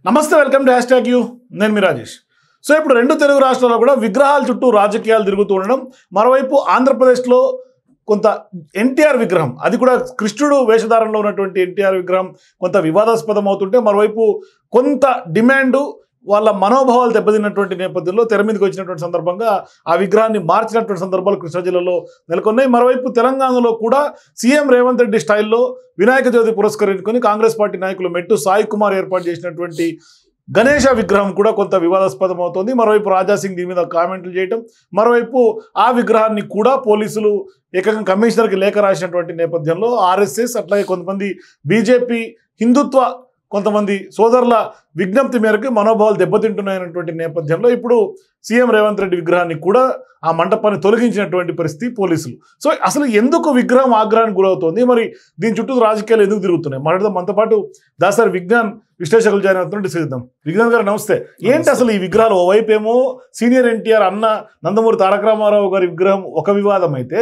నమస్తే, welcome to hashtag you. నేను మీ Rajesh. So ఇప్పుడు రెండు తెలుగు రాష్ట్రాల్లో కూడా విగ్రహాల చుట్టూ రాజకీయాలు తిరుగుతూ ఉండడం, మరోవైపు ఆంధ్రప్రదేశ్లో కొంత ఎన్టీఆర్ విగ్రహం, అది కూడా కృష్ణుడు వేషధారణలో ఉన్నటువంటి ఎన్టీఆర్ విగ్రహం కొంత వివాదాస్పదం అవుతుంటే, మరోవైపు కొంత డిమాండు వాళ్ళ మనోభావాలు దెబ్బతిన్నటువంటి నేపథ్యంలో తెర మీదకి వచ్చినటువంటి సందర్భంగా ఆ విగ్రహాన్ని మార్చినటువంటి సందర్భాలు కృష్ణా జిల్లాలో నెలకొన్నాయి. మరోవైపు తెలంగాణలో కూడా సీఎం రేవంత్ రెడ్డి స్టైల్లో వినాయక చవితి పురస్కరించుకొని కాంగ్రెస్ పార్టీ నాయకులు మెట్టు సాయి కుమార్ ఏర్పాటు చేసినటువంటి గణేష విగ్రహం కూడా కొంత వివాదాస్పదం అవుతోంది. మరోవైపు రాజాసింగ్ దీని మీద కామెంట్లు చేయటం, మరోవైపు ఆ విగ్రహాన్ని కూడా పోలీసులు ఏకంగా కమిషనర్కి లేఖ రాసినటువంటి నేపథ్యంలో ఆర్ఎస్ఎస్ అట్లాగే కొంతమంది బీజేపీ హిందుత్వ కొంతమంది సోదరుల విజ్ఞప్తి మేరకు మనోభావాలు దెబ్బతింటున్నాయన్నటువంటి నేపథ్యంలో ఇప్పుడు సీఎం రేవంత్ రెడ్డి విగ్రహాన్ని కూడా ఆ మంటపాన్ని తొలగించినటువంటి పరిస్థితి పోలీసులు. సో అసలు ఎందుకు విగ్రహం ఆగ్రహానికి గురవుతోంది, మరి దీని చుట్టూ రాజకీయాలు ఎందుకు తిరుగుతున్నాయి, మనతో పాటు దాసరి విజ్ఞాన్ విశ్లేషకులు జాయిన్ అవుతున్నారు. డిస్కస్ చేద్దాం. విజ్ఞాన్ గారు నమస్తే. ఏంటి అసలు ఈ విగ్రహాలు? ఓవైపు ఏమో సీనియర్ ఎన్టీఆర్ అన్న నందమూరి తారక రామారావు గారి విగ్రహం ఒక వివాదం అయితే,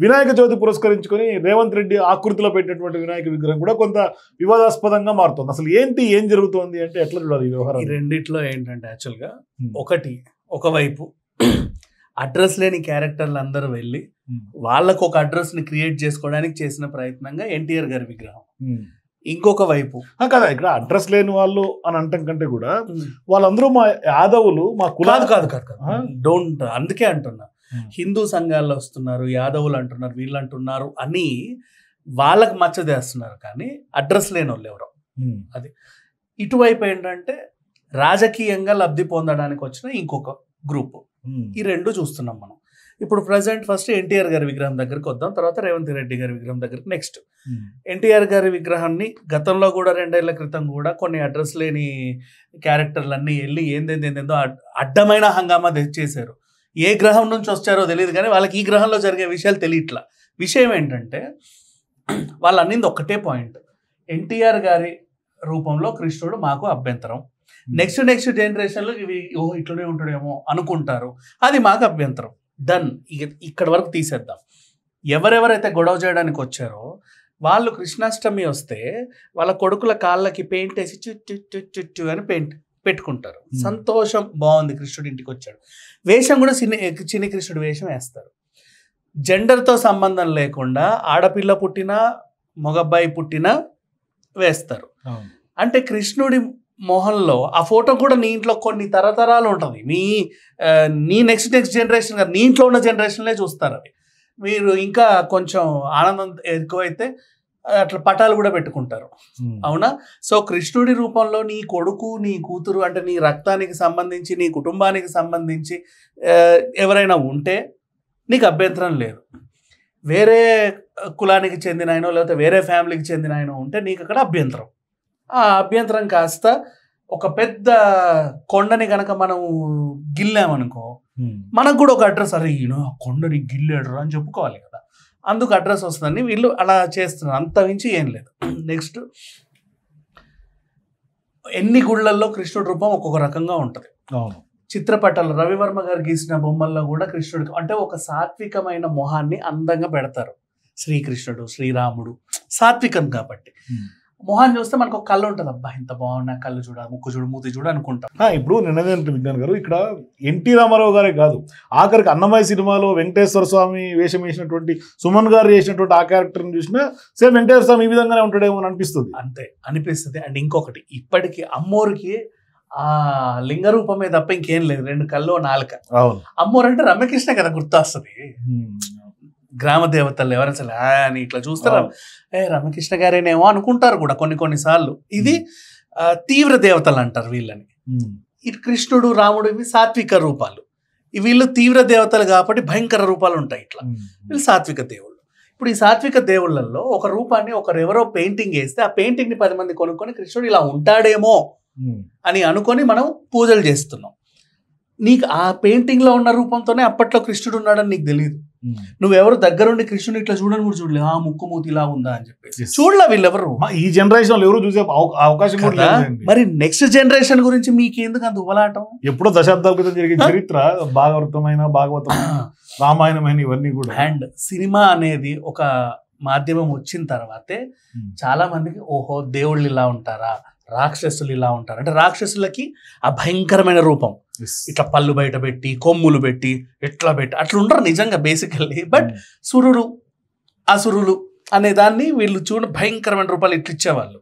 వినాయక చవితి పురస్కరించుకొని రేవంత్ రెడ్డి ఆకృతిలో పెట్టినటువంటి వినాయక విగ్రహం కూడా కొంత వివాదాస్పదంగా మారుతుంది. అసలు ఏం జరుగుతోంది అంటే ఎట్లా చూడాలి ఈ వ్యవహారం? ఈ రెండిట్లో ఏంటంటే యాక్చువల్గా ఒకవైపు అడ్రస్ లేని క్యారెక్టర్లు అందరూ వెళ్ళి వాళ్ళకు ఒక అడ్రస్ ని క్రియేట్ చేసుకోవడానికి చేసిన ప్రయత్నంగా ఎన్టీఆర్ గారి విగ్రహం. ఇంకొక వైపు కదా, ఇక్కడ అడ్రస్ లేని వాళ్ళు అని అంటాం కంటే కూడా వాళ్ళందరూ మా యాదవులు, మా కులాలు కాదు. డోంట్, అందుకే అంటున్నా, హిందూ సంఘాల్లో వస్తున్నారు, యాదవులు అంటున్నారు, వీళ్ళు అంటున్నారు అని వాళ్ళకి మచ్చదేస్తున్నారు, కానీ అడ్రస్ లేని వాళ్ళు ఎవరో. అది ఇటువైపు ఏంటంటే రాజకీయంగా లబ్ధి పొందడానికి వచ్చిన ఇంకొక గ్రూప్. ఈ రెండు చూస్తున్నాం మనం ఇప్పుడు ప్రజెంట్. ఫస్ట్ ఎన్టీఆర్ గారి విగ్రహం దగ్గరికి వద్దాం, తర్వాత రేవంత్ రెడ్డి గారి విగ్రహం దగ్గరికి. నెక్స్ట్ ఎన్టీఆర్ గారి విగ్రహాన్ని గతంలో కూడా 2 ఏళ్ల క్రితం కూడా కొన్ని అడ్రస్ లేని క్యారెక్టర్లన్నీ వెళ్ళి ఏందేందో అడ్డమైన హంగామా చేశారు. ఏ గ్రహం నుంచి వచ్చారో తెలియదు, కానీ వాళ్ళకి ఈ గ్రహంలో జరిగే విషయాలు తెలియట్లా. విషయం ఏంటంటే వాళ్ళు అన్నింది ఒక్కటే పాయింట్, ఎన్టీఆర్ గారి రూపంలో కృష్ణుడు మాకు అభ్యంతరం, నెక్స్ట్ జనరేషన్లో ఇవి ఇట్లనే ఉంటాడేమో అనుకుంటారు, అది మాకు అభ్యంతరం. డన్, ఇక్కడ వరకు తీసేద్దాం. ఎవరెవరైతే గొడవ చేయడానికి వచ్చారో వాళ్ళు కృష్ణాష్టమి వస్తే వాళ్ళ కొడుకుల కాళ్ళకి పెయింట్ వేసి చుట్టూ అని పెయింట్ పెట్టుకుంటారు. సంతోషం, బాగుంది, కృష్ణుడు ఇంటికి వచ్చాడు. వేషం కూడా చిన్ని కృష్ణుడు వేషం వేస్తారు. జెండర్తో సంబంధం లేకుండా ఆడపిల్ల పుట్టినా మగబ్బాయి పుట్టినా వేస్తారు. అంటే కృష్ణుడి మొహంలో ఆ ఫోటో కూడా నీ ఇంట్లో కొన్ని తరతరాలు ఉంటుంది, నీ నెక్స్ట్ జనరేషన్ కాదు, నీ ఇంట్లో ఉన్న జనరేషన్లే చూస్తారు. అవి మీరు ఇంకా కొంచెం ఆనందం ఎక్కువైతే అట్లా పటాలు కూడా పెట్టుకుంటారు, అవునా? సో కృష్ణుడి రూపంలో నీ కొడుకు, నీ కూతురు, అంటే నీ రక్తానికి సంబంధించి, నీ కుటుంబానికి సంబంధించి ఎవరైనా ఉంటే నీకు అభ్యంతరం లేదు. వేరే కులానికి చెందిన ఆయనో లేకపోతే వేరే ఫ్యామిలీకి చెందిన ఆయనో ఉంటే నీకు అక్కడ అభ్యంతరం. ఆ అభ్యంతరం కాస్త ఒక పెద్ద కొండని కనుక మనం గిల్లామనుకో, మనకు కూడా ఒక అడ్రస్, అరే ఈయన కొండని గిల్లాడు అని చెప్పుకోవాలి కదా, అందుకు అడ్రస్ వస్తుందని వీళ్ళు అలా చేస్తున్నారు. అంత మించి ఏం లేదు. నెక్స్ట్, ఎన్ని గుళ్ళల్లో కృష్ణుడి రూపం ఒక్కొక్క రకంగా ఉంటుంది. చిత్రపటాలు రవివర్మ గారు గీసిన బొమ్మల్లో కూడా కృష్ణుడికి అంటే ఒక సాత్వికమైన మొహాన్ని అందంగా పెడతారు. శ్రీకృష్ణుడు, శ్రీరాముడు సాత్వికం కాబట్టి మొహాన్ని చూస్తే మనకు ఒక కళ్ళు ఉంటుంది, అబ్బా ఇంత బాగున్నా, కళ్ళు చూడ, ముక్కు చూడు, మూతి చూడు అనుకుంటాం. ఇప్పుడు నిన్నదేంటి విజ్ఞాన్ గారు, ఇక్కడ ఎన్టీ రామారావు గారే కాదు, ఆఖరికి అన్నమయ్య సినిమాలో వెంకటేశ్వర స్వామి వేషం వేసినటువంటి సుమన్ గారు చేసినటువంటి ఆ క్యారెక్టర్ని చూసినా సేమ్ వెంకటేశ్వర స్వామి ఈ విధంగానే ఉంటాడేమో అని అనిపిస్తుంది. అంతే అనిపిస్తుంది. అండ్ ఇంకొకటి, ఇప్పటికీ అమ్మోరికి ఆ లింగ రూపమే తప్ప ఇంకేం లేదు, 2 కళ్ళు 4. అమ్మోరు అంటే రమ్యకృష్ణ కదా గుర్తొస్తుంది. గ్రామ దేవతలు ఎవరైనా అని ఇట్లా చూస్తారా, రమకృష్ణ గారేనేమో అనుకుంటారు కూడా కొన్నిసార్లు. ఇది తీవ్ర దేవతలు అంటారు వీళ్ళని. ఇటు కృష్ణుడు, రాముడు ఇవి సాత్విక రూపాలు. వీళ్ళు తీవ్ర దేవతలు కాబట్టి భయంకర రూపాలు ఉంటాయి. ఇట్లా వీళ్ళు సాత్విక దేవుళ్ళు. ఇప్పుడు ఈ సాత్విక దేవుళ్ళల్లో ఒక రూపాన్ని ఒకరెవరో పెయింటింగ్ వేస్తే ఆ పెయింటింగ్ ని 10 మంది కొనుక్కొని కృష్ణుడు ఇలా ఉంటాడేమో అని అనుకొని మనం పూజలు చేస్తున్నాం. నీకు ఆ పెయింటింగ్ లో ఉన్న రూపంతోనే అప్పట్లో కృష్ణుడు ఉన్నాడని నీకు తెలియదు. నువ్వెవరు దగ్గరుండి కృష్ణుని ఇట్లా చూడని కూడా చూడలేదు, ఆ ముక్కు మూతి ఇలా ఉందా అని చెప్పేసి చూడలే వీళ్ళెవరు. ఈ జనరేషన్ ఎవరు చూసే అవకాశం కూడా. మరి నెక్స్ట్ జనరేషన్ గురించి మీకు ఎందుకు అంత ఉబలాటం? ఎప్పుడో దశాబ్దాల క్రితం జరిగిన చరిత్ర, భాగవతం, రామాయణమైన ఇవన్నీ కూడా. అండ్ సినిమా అనేది ఒక మాధ్యమం వచ్చిన తర్వాతే చాలా మందికి ఓహో దేవుళ్ళు ఇలా ఉంటారా, రాక్షసులు ఇలా ఉంటారు అంటే రాక్షసులకి ఆ భయంకరమైన రూపం ఇట్లా పళ్ళు బయట పెట్టి కొమ్ములు పెట్టి ఇట్లా పెట్టి అట్లా ఉండరు నిజంగా బేసికల్లీ. బట్ సురుడు అసురులు అనే దాన్ని వీళ్ళు చూడ భయంకరమైన రూపాలు ఇట్లా ఇచ్చేవాళ్ళు,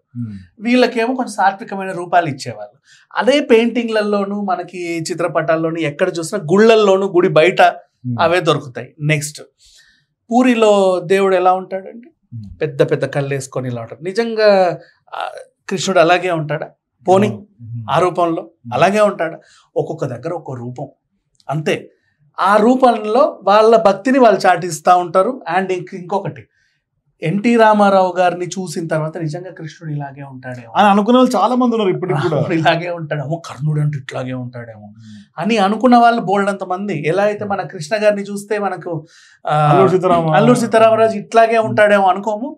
వీళ్ళకేమో కొంచెం సాత్వికమైన రూపాలు ఇచ్చేవాళ్ళు. అదే పెయింటింగ్లలోనూ మనకి చిత్రపటాల్లోనూ ఎక్కడ చూసినా గుళ్ళల్లోనూ గుడి బయట అవే దొరుకుతాయి. నెక్స్ట్ పూరిలో దేవుడు ఎలా ఉంటాడండి, పెద్ద పెద్ద కళ్ళు వేసుకొని ఇలా ఉంటాడు. నిజంగా కృష్ణుడు అలాగే ఉంటాడా? పోనీ ఆ రూపంలో అలాగే ఉంటాడా? ఒక్కొక్క దగ్గర ఒక్కో రూపం అంతే. ఆ రూపంలో వాళ్ళ భక్తిని వాళ్ళు చాటిస్తూ ఉంటారు. అండ్ ఇంకొకటి ఎన్టీ రామారావు గారిని చూసిన తర్వాత నిజంగా కృష్ణుడు ఇలాగే ఉంటాడేమో అని అనుకునే వాళ్ళు చాలా మంది ఉన్నారు ఇప్పటికి కూడా. ఇలాగే ఉంటాడేమో, కర్ణుడు అంటే ఇట్లాగే ఉంటాడేమో అని అనుకున్న వాళ్ళు బోల్డంత మంది. ఎలా అయితే మన కృష్ణ గారిని చూస్తే మనకు అల్లూరి సీతారామరాజు ఇట్లాగే ఉంటాడేమో అనుకోము,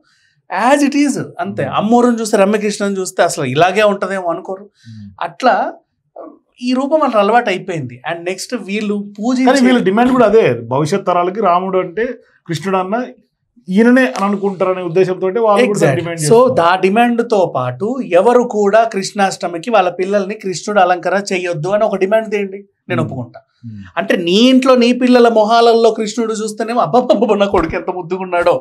యాజ్ ఇట్ ఈజ్ అంతే. అమ్మోరుని చూస్తే రమ్యకృష్ణని చూస్తే అసలు ఇలాగే ఉంటదేమో అనుకోరు. అట్లా ఈ రూపం వాళ్ళకి అలవాటు అయిపోయింది. అండ్ నెక్స్ట్ వీళ్ళు వీళ్ళ డిమాండ్ కూడా అదే, భవిష్యత్ తరాలకి రాముడు అంటే కృష్ణుడు అన్న ఈయననే అని అనుకుంటారనే ఉద్దేశంతో సో ఆ డిమాండ్ తో పాటు ఎవరు కూడా కృష్ణాష్టమికి వాళ్ళ పిల్లల్ని కృష్ణుడు అలంకరణ చేయొద్దు అని ఒక డిమాండ్ తేయండి, నేను ఒప్పుకుంటా. అంటే నీ ఇంట్లో నీ పిల్లల మొహాలలో కృష్ణుడు చూస్తేనేమో అబ్బబ్బబ్బ నా కొడుకు ఎంత ముద్దుకున్నాడో,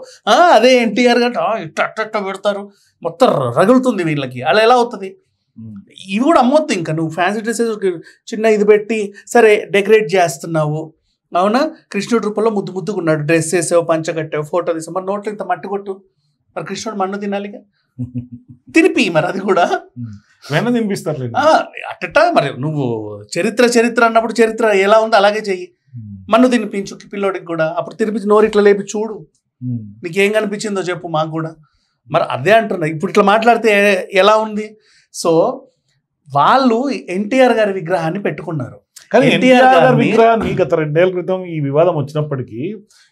అదే ఎన్టీఆర్ గంట ఇట్ట పెడతారు, మొత్తం రగులుతుంది వీళ్ళకి. అలా ఎలా అవుతుంది? ఇవి కూడా అమ్మొద్దు. ఇంకా నువ్వు ఫ్యాన్సీ డ్రెస్సెస్ చిన్న ఇది పెట్టి సరే డెకరేట్ చేస్తున్నావు, అవునా, కృష్ణుడి రూపంలో ముద్దుకున్నాడు, డ్రెస్ వేసావు, పంచ కట్టావు, ఫోటో తీసావు, మరి నోట్లో ఇంత మట్టి కొట్టు, మరి కృష్ణుడు మన్ను తినాలిగా, తినిపి మరి అది కూడా తినిపిస్తారు అట్ట. మరి నువ్వు చరిత్ర అన్నప్పుడు చరిత్ర ఎలా ఉందో అలాగే చెయ్యి, మన్ను తినిపించు పిల్లోడికి కూడా, అప్పుడు తినిపించి నోరు ఇట్లా లేపి చూడు, నీకేం కనిపించిందో చెప్పు మాకు కూడా. మరి అదే అంటున్నా, ఇప్పుడు ఇట్లా మాట్లాడితే ఎలా ఉంది? సో వాళ్ళు ఎన్టీఆర్ గారి విగ్రహాన్ని పెట్టుకున్నారు. కానీ ఎన్టీఆర్ గారి విగ్రహాన్ని గత 2 ఏళ్ల క్రితం ఈ వివాదం వచ్చినప్పటికీ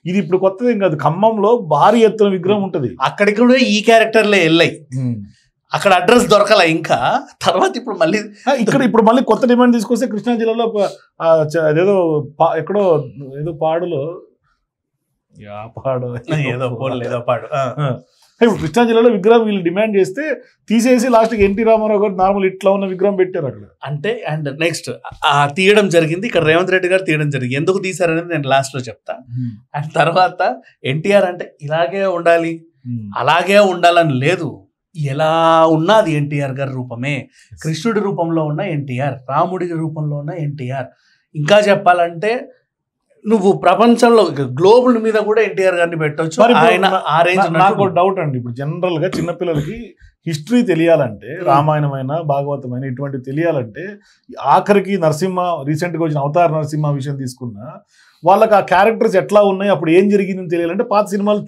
ఇది ఇప్పుడు కొత్తది కాదు, ఖమ్మంలో భారీ ఎత్తున విగ్రహం ఉంటది. అక్కడికి కూడా ఈ క్యారెక్టర్లే వెళ్ళాయి, అక్కడ అడ్రస్ దొరకల. ఇంకా తర్వాత ఇప్పుడు మళ్ళీ కొత్త డిమాండ్ తీసుకొస్తే కృష్ణా జిల్లాలో అదేదో ఎక్కడో ఏదో పాడులో ఇప్పుడు కృష్ణా జిల్లాలో విగ్రహం వీళ్ళు డిమాండ్ చేస్తే తీసేసి లాస్ట్కి ఎన్టీ రామారావు గారు నార్మల్ ఇట్లా ఉన్న విగ్రహం పెట్టారు అక్కడ. అంటే అండ్ నెక్స్ట్ తీయడం జరిగింది, ఇక్కడ రేవంత్ రెడ్డి గారు తీయడం జరిగింది. ఎందుకు తీశారనేది నేను లాస్ట్ లో చెప్తా. అండ్ తర్వాత ఎన్టీఆర్ అంటే ఇలాగే ఉండాలి అలాగే ఉండాలని లేదు, ఎలా ఉన్నా అది ఎన్టీఆర్ గారి రూపమే. కృష్ణుడి రూపంలో ఉన్న ఎన్టీఆర్, రాముడి రూపంలో ఉన్న ఎన్టీఆర్. ఇంకా చెప్పాలంటే నువ్వు ప్రపంచంలో గ్లోబల్ మీద కూడా ఎన్టీఆర్ గారిని పెట్టవచ్చు. ఆయన ఆ రేంజ్. నాకు డౌట్ అండి, ఇప్పుడు జనరల్ గా చిన్నపిల్లలకి హిస్టరీ తెలియాలంటే, రామాయణమైన భాగవతమైన ఇటువంటివి తెలియాలంటే, ఆఖరికి నరసింహ రీసెంట్ గా వచ్చిన అవతార నరసింహ విషయం తీసుకున్నా వాళ్ళకి ఆ క్యారెక్టర్స్ ఎట్లా ఉన్నాయి, అప్పుడు ఏం జరిగిందని తెలియాలంటే పాత సినిమాలు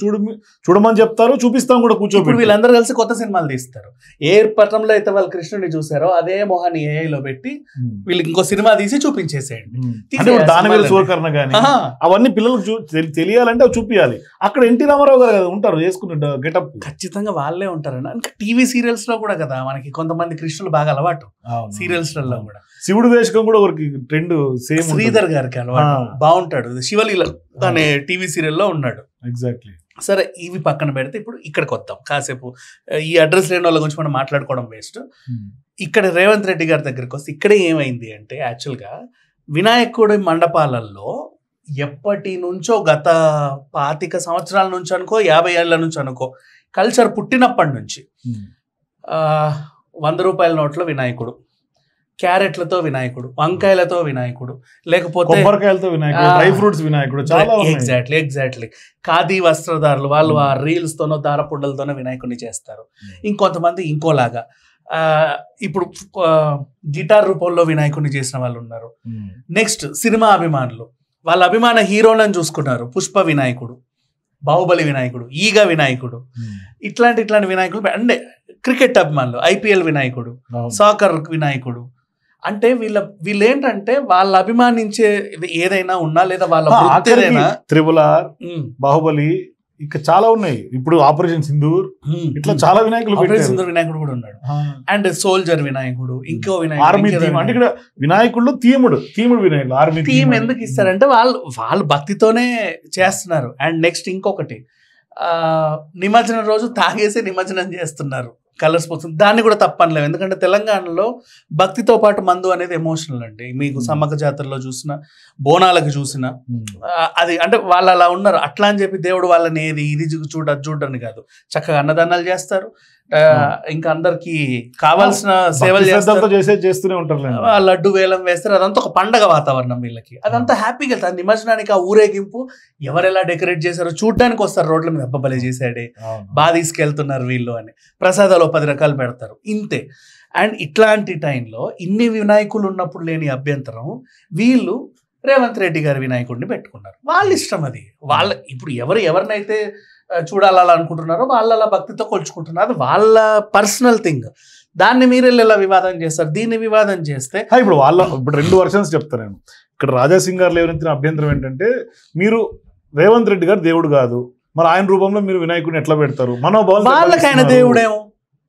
చూడమని చెప్తారు, చూపిస్తాం కూడా కూర్చోబెట్టి. వీళ్ళందరూ కలిసి కొత్త సినిమాలు తీస్తారు. ఏ పటంలో అయితే వాళ్ళు కృష్ణుడిని చూసారో అదే మొహాన్ని ఏఐలో పెట్టి వీళ్ళకి ఇంకో సినిమా తీసి చూపించేసేయండి. దానివేలు సూరకర్ణ కానీ అవన్నీ పిల్లలకు తెలియాలంటే అవి చూపించాలి. అక్కడ ఎన్టీ రామారావు గారు కదా ఉంటారు చేసుకున్న గెటప్, ఖచ్చితంగా వాళ్ళే ఉంటారండి. ఇంకా టీవీ సీరియల్స్ లో కూడా కదా మనకి కొంతమంది కృష్ణులు బాగా అలవాటు, సీరియల్స్ లో కూడా శివుడు వేషకం కూడా ఒకరికి ట్రెండ్ సేమ్. శ్రీధర్ గారికి అలవాటు, బాగుంటాడు. శివలీల అనే టీవీ సీరియల్లో ఉన్నాడు. ఎగ్జాక్ట్లీ. సరే ఇవి పక్కన పెడితే ఇప్పుడు ఇక్కడికి వద్దాం. కాసేపు ఈ అడ్రస్ లేని వాళ్ళ గురించి మనం మాట్లాడుకోవడం వేస్ట్. ఇక్కడ రేవంత్ రెడ్డి గారి దగ్గరికి వస్తే ఇక్కడే ఏమైంది అంటే, యాక్చువల్గా వినాయకుడి మండపాలలో ఎప్పటి నుంచో గత 25 సంవత్సరాల నుంచి అనుకో, 50 ఏళ్ల నుంచి అనుకో, కల్చర్ పుట్టినప్పటి నుంచి 100 రూపాయల నోట్లో వినాయకుడు, క్యారెట్లతో వినాయకుడు, వంకాయలతో వినాయకుడు, లేకపోతే కొబ్బరికాయలతో వినాయకుడు, డ్రై ఫ్రూట్స్ వినాయకుడు, చాలా ఎగ్జాక్ట్లీ ఖాదీ వస్త్రధారులు వాళ్ళు ఆ రీల్స్ తోనో దారపుండలతోనో వినాయకుడిని చేస్తారు. ఇంకొంతమంది ఇంకోలాగా ఇప్పుడు గిటార్ రూపంలో వినాయకుడిని చేసిన వాళ్ళు ఉన్నారు. నెక్స్ట్ సినిమా అభిమానులు వాళ్ళ అభిమాన హీరోలను చూసుకున్నారు. పుష్ప వినాయకుడు, బాహుబలి వినాయకుడు, ఈగ వినాయకుడు, ఇట్లాంటి వినాయకుడు. అంటే క్రికెట్ అభిమానులు ఐపీఎల్ వినాయకుడు, సాకర్ వినాయకుడు. అంటే వీళ్ళు ఏంటంటే వాళ్ళు అభిమానించే ఏదైనా ఉన్నా లేదా వాళ్ళ త్రిబుల్ ఆర్, బాహుబలి, ఇక చాలా ఉన్నాయి. ఇప్పుడు ఆపరేషన్ సింధూర్, ఇట్లా చాలా వినాయకులు, ఆపరేషన్ సింధూర్ వినాయకుడు కూడా ఉన్నాడు. అండ్ సోల్జర్ వినాయకుడు, ఇంకో వినాయకుడు. అంటే ఇక్కడ వినాయకుడు థీముడు వినాయకుడు. ఆర్మీ థీమ్ ఎందుకు ఇస్తారంటే వాళ్ళు భక్తితోనే చేస్తున్నారు. అండ్ నెక్స్ట్ ఇంకొకటి, నిమజ్జనం రోజు తాగేసి నిమజ్జనం చేస్తున్నారు. కలర్స్ పోతుంది, దాన్ని కూడా తప్పనలేము. ఎందుకంటే తెలంగాణలో భక్తితో పాటు మందు అనేది ఎమోషనల్ అండి. మీకు సమ్మక్క జాతరలో చూసిన, బోనాలకు చూసిన, అది అంటే వాళ్ళు అలా ఉన్నారు. అట్లా అని చెప్పి దేవుడు వాళ్ళని ఏది ఇది చూడని కాదు, చక్కగా అన్నదానాలు చేస్తారు, ఇంకా అందరికి కావాల్సిన సేవలు చేస్తూనే ఉంటారు, లడ్డు వేలం వేస్తారు. అదంతా ఒక పండగ వాతావరణం వీళ్ళకి, అదంతా హ్యాపీగా వెళ్తారు. నిమజ్జనానికి ఆ ఊరేగింపు ఎవరెలా డెకరేట్ చేశారో చూడడానికి వస్తారు రోడ్ల మీద, అబ్బలే చేశాడే, బాగా తీసుకెళ్తున్నారు వీళ్ళు అని. ప్రసాదాలు 10 రకాలు పెడతారు, ఇంతే. అండ్ ఇట్లాంటి టైంలో ఇన్ని వినాయకులు ఉన్నప్పుడు లేని అభ్యంతరం వీళ్ళు రేవంత్ రెడ్డి గారి వినాయకుడిని పెట్టుకున్నారు. వాళ్ళ ఇష్టం అది. వాళ్ళ ఇప్పుడు ఎవరినైతే చూడాలనుకుంటున్నారో వాళ్ళ భక్తితో కొలుచుకుంటున్నారు, అది వాళ్ళ పర్సనల్ థింగ్. దాన్ని మీరు ఎలా వివాదం చేస్తారు? దీన్ని వివాదం చేస్తే ఇప్పుడు ఇప్పుడు 2 వర్షన్స్ చెప్తాను నేను. ఇక్కడ రాజాసింగ్ గారు లేవనెత్తిన అభ్యంతరం ఏంటంటే, మీరు రేవంత్ రెడ్డి గారు దేవుడు కాదు, మరి ఆయన రూపంలో మీరు వినాయకుడిని ఎట్లా పెడతారు? మనోభావం వాళ్ళకి ఆయన దేవుడేమో.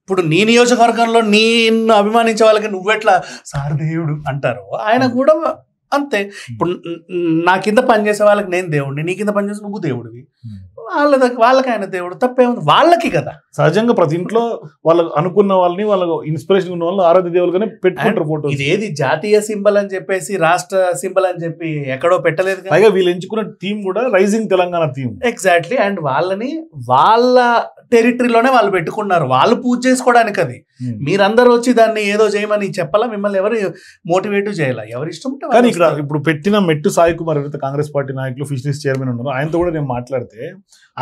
ఇప్పుడు నీ నియోజకవర్గంలో నిన్ను అభిమానించే వాళ్ళకి నువ్వెట్లా సార్ దేవుడు అంటారు, ఆయన కూడా అంతే. ఇప్పుడు నా కింద పనిచేసే వాళ్ళకి నేను దేవుడిని, నీ కింద పనిచేసే నువ్వు దేవుడివి, వాళ్ళకి ఆయన దేవుడు. తప్పేముంది వాళ్ళకి కదా. సహజంగా ప్రతి ఇంట్లో వాళ్ళకు అనుకున్న వాళ్ళని, వాళ్ళకు ఇన్స్పిరేషన్ ఉన్న వాళ్ళని ఆరాధ్య దేవులుగానే పెట్టుకుంటారు ఫోటో. ఇదేది జాతీయ సింబల్ అని చెప్పేసి, రాష్ట్ర సింబల్ అని చెప్పి ఎక్కడో పెట్టలేదు. పైగా వీళ్ళు ఎంచుకున్న థీమ్ కూడా rising Telangana theme. Exactly. And వాళ్ళని వాళ్ళ టెరిటరీలోనే వాళ్ళు పెట్టుకున్నారు, వాళ్ళు పూజ చేసుకోవడానికి. అది మీరందరూ వచ్చి దాన్ని ఏదో చేయమని చెప్పాలా? మిమ్మల్ని ఎవరు మోటివేట్ చేయాలా? ఎవరి ఇష్టం. కానీ ఇక్కడ ఇప్పుడు పెట్టిన మెట్టు సాయి కుమార్ ఎవరైతే కాంగ్రెస్ పార్టీ నాయకులు, ఫిషరీస్ చైర్మన్ ఉన్నారు, ఆయనతో కూడా నేను మాట్లాడితే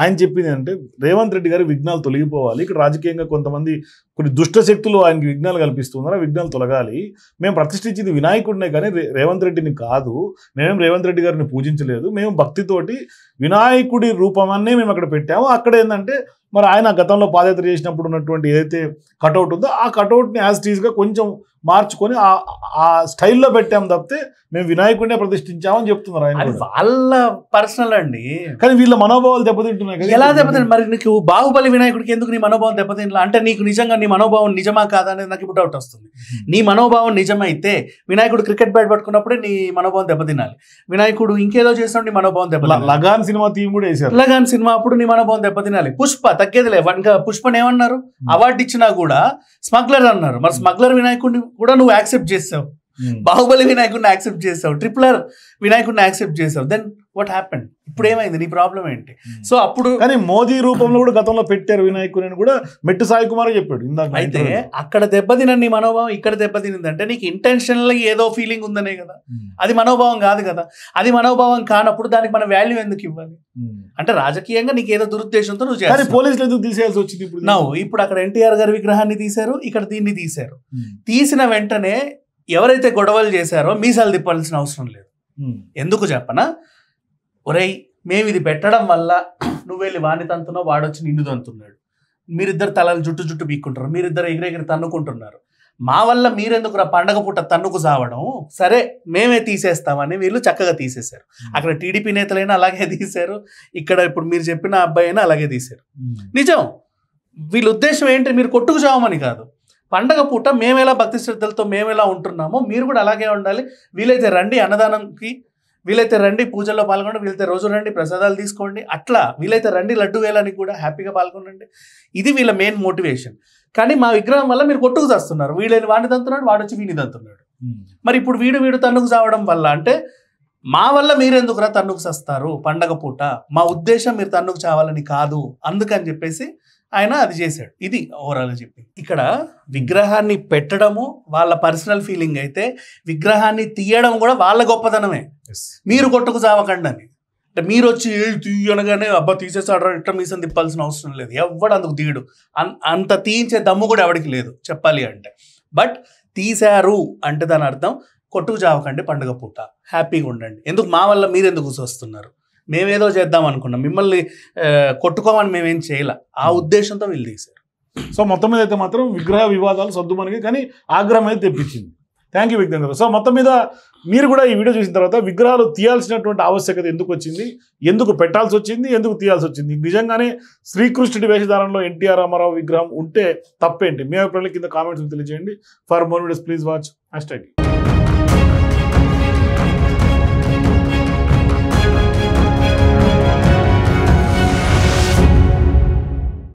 ఆయన చెప్పింది అంటే, రేవంత్ రెడ్డి గారి విఘ్నాలు తొలగిపోవాలి. ఇక్కడ రాజకీయంగా కొంతమంది కొన్ని దుష్ట శక్తులు ఆయనకి విఘ్నాలు కల్పిస్తున్నారు, ఆ విఘ్నాలు తొలగాలి. మేము ప్రతిష్ఠించింది వినాయకుడినే కానీ రేవంత్ రెడ్డిని కాదు. మేమేం రేవంత్ రెడ్డి గారిని పూజించలేదు, మేము భక్తితోటి వినాయకుడి రూపమన్నే మేము అక్కడ పెట్టాము. అక్కడ ఏంటంటే మరి ఆయన గతంలో పాదయాత్ర చేసినప్పుడు ఉన్నటువంటి ఏదైతే కటౌట్ ఉందో ఆ కటౌట్ని యాజ్ టీజ్గా కొంచెం మార్చుకొని ఆ స్టైల్లో పెట్టాము తప్పితే మేము వినాయకుడినే ప్రతిష్ఠించామని చెప్తున్నారు ఆయన. వాళ్ళ పర్సనల్ అండి. కానీ వీళ్ళ మనోభావాలు దెబ్బతింటున్నాయి. ఎలా దెబ్బతింటు? మరి నీకు బాహుబలి వినాయకుడికి ఎందుకు నీ మనోభావం దెబ్బతింటా? అంటే నీకు నిజంగా నీ మనోభావం నిజమా కాదా అనేది నాకు ఇప్పుడు డౌట్ వస్తుంది. నీ మనోభావం నిజమైతే వినాయకుడు క్రికెట్ బ్యాట్ పట్టుకున్నప్పుడే నీ మనోభావం దెబ్బతినాలి. వినాయకుడు ఇంకేదో చేసినప్పుడు నీ మనోభావం దెబ్బతినాలి. లగాన్ సినిమా థీమ్ కూడా వేసారు. లగాన్ సినిమా అప్పుడు నీ మనోభావం దెబ్బతినాలి. పుష్ప తగ్గేదిలే. ఇంకా పుష్పని ఏమన్నారు? అవార్డు ఇచ్చినా కూడా స్మగ్లర్ అన్నారు. మరి స్మగ్లర్ వినాయకుడిని కూడా నువ్వు యాక్సెప్ట్ చేసావు, బాహుబలి వినాయకుడిని యాక్సెప్ట్ చేసావు, RRR వినాయకుడిని యాక్సెప్ట్ చేసావు. Then what happened? ఇప్పుడు ఏమైంది? నీ ప్రాబ్లం ఏంటి? సో అప్పుడు కానీ మోదీ రూపంలో కూడా గతంలో పెట్టారు వినాయకుడిని కూడా మెట్టు సాయి కుమార్ చెప్పాడు ఇందాక. అయితే అక్కడ దెబ్బతిన నీ మనోభావం ఇక్కడ దెబ్బతినిందంటే నీకు ఇంటెన్షనల్ ఏదో ఫీలింగ్ ఉందనే కదా. అది మనోభావం కాదు కదా. అది మనోభావం కానప్పుడు దానికి మన వాల్యూ ఎందుకు ఇవ్వాలి? అంటే రాజకీయంగా నీకు ఏదో దురుద్దేశంతో నువ్వు చేయాలి. పోలీసులు ఎందుకు తీసేయాల్సి వచ్చింది? ఇప్పుడు అక్కడ NTR గారి విగ్రహాన్ని తీశారు, ఇక్కడ దీన్ని తీశారు. తీసిన వెంటనే ఎవరైతే గొడవలు చేశారో మీసాలు తిప్పాల్సిన అవసరం లేదు. ఎందుకు చెప్పనా? ఒరేయ్, మేము ఇది పెట్టడం వల్ల నువ్వు వెళ్ళి వాణి తంతున్నావు, వాడొచ్చి నిన్ను తంతున్నాడు, మీరిద్దరు తలలు జుట్టు బీక్కుంటారు, మీరిద్దరు ఎగిరెగిరి తన్నుకుంటున్నారు, మా వల్ల మీరెందుకు పండగ పూట తన్నుకు సావడం, సరే మేమే తీసేస్తామని వీళ్ళు చక్కగా తీసేశారు. అక్కడ టీడీపీ నేతలైనా అలాగే తీశారు, ఇక్కడ ఇప్పుడు మీరు చెప్పిన అబ్బాయి అయినా అలాగే తీశారు. నిజం. వీళ్ళ ఉద్దేశం ఏంటి? మీరు కొట్టుకు చావమని కాదు. పండగ పూట మేమేలా భక్తి శ్రద్ధలతో మేమేలా ఉంటున్నామో మీరు కూడా అలాగే ఉండాలి. వీలైతే రండి అన్నదానంకి, వీలైతే రండి పూజల్లో పాల్గొండి, వీలైతే రోజు రండి ప్రసాదాలు తీసుకోండి, అట్లా వీలైతే రండి లడ్డు వేలానికి కూడా హ్యాపీగా పాల్గొనండి. ఇది వీళ్ళ మెయిన్ మోటివేషన్. కానీ మా విగ్రహం వల్ల మీరు కొట్టుకు చేస్తున్నారు. వీళ్ళని వాడిని తంతున్నాడు, వాడొచ్చి వీడిని తంతున్నాడు. మరి ఇప్పుడు వీడు తన్నుకు చావడం వల్ల అంటే మా వల్ల మీరెందుకురా తన్నుకు చేస్తారు పండగ పూట? మా ఉద్దేశం మీరు తన్నుకు చావాలని కాదు, అందుకని చెప్పేసి ఆయన అది చేశాడు. ఇది ఓవరాల్గా చెప్పింది. ఇక్కడ విగ్రహాన్ని పెట్టడము వాళ్ళ పర్సనల్ ఫీలింగ్ అయితే, విగ్రహాన్ని తీయడం కూడా వాళ్ళ గొప్పతనమే. మీరు కొట్టుకు చావకండి అని అంటే మీరు వచ్చి తీయనగానే అబ్బా తీసేసాడు ఇట్లా మీసం తిప్పాల్సిన అవసరం లేదు. ఎవడు అందుకు తీయడు. అంత తీయించే దమ్ము కూడా ఎవడికి లేదు చెప్పాలి అంటే. బట్ తీశారు అంటే దాని అర్థం కొట్టుకు చావకండి, పండుగ పూట హ్యాపీగా ఉండండి. ఎందుకు మా వల్ల మీరు ఎందుకు వస్తున్నారు? మేమేదో చేద్దాం అనుకున్నాం, మిమ్మల్ని కొట్టుకోమని మేమేం చేయాల, ఆ ఉద్దేశంతో వీళ్ళు తీశారు. సో మొత్తం మీద అయితే మాత్రం విగ్రహ వివాదాలు సద్దు మనకి, కానీ ఆగ్రహం అయితే తెప్పించింది. Thank you విఘ్నేంద్ర. సో మొత్తం మీద మీరు కూడా ఈ వీడియో చూసిన తర్వాత విగ్రహాలు తీయాల్సినటువంటి ఆవశ్యకత ఎందుకు వచ్చింది, ఎందుకు పెట్టాల్సి వచ్చింది, ఎందుకు తీయాల్సి వచ్చింది, నిజంగానే శ్రీకృష్ణుడి వేషధారంలో NTR రామారావు విగ్రహం ఉంటే తప్పేంటి? మీ అభిప్రాయాల కింద కామెంట్స్ తెలియజేయండి. For more videos please watch #.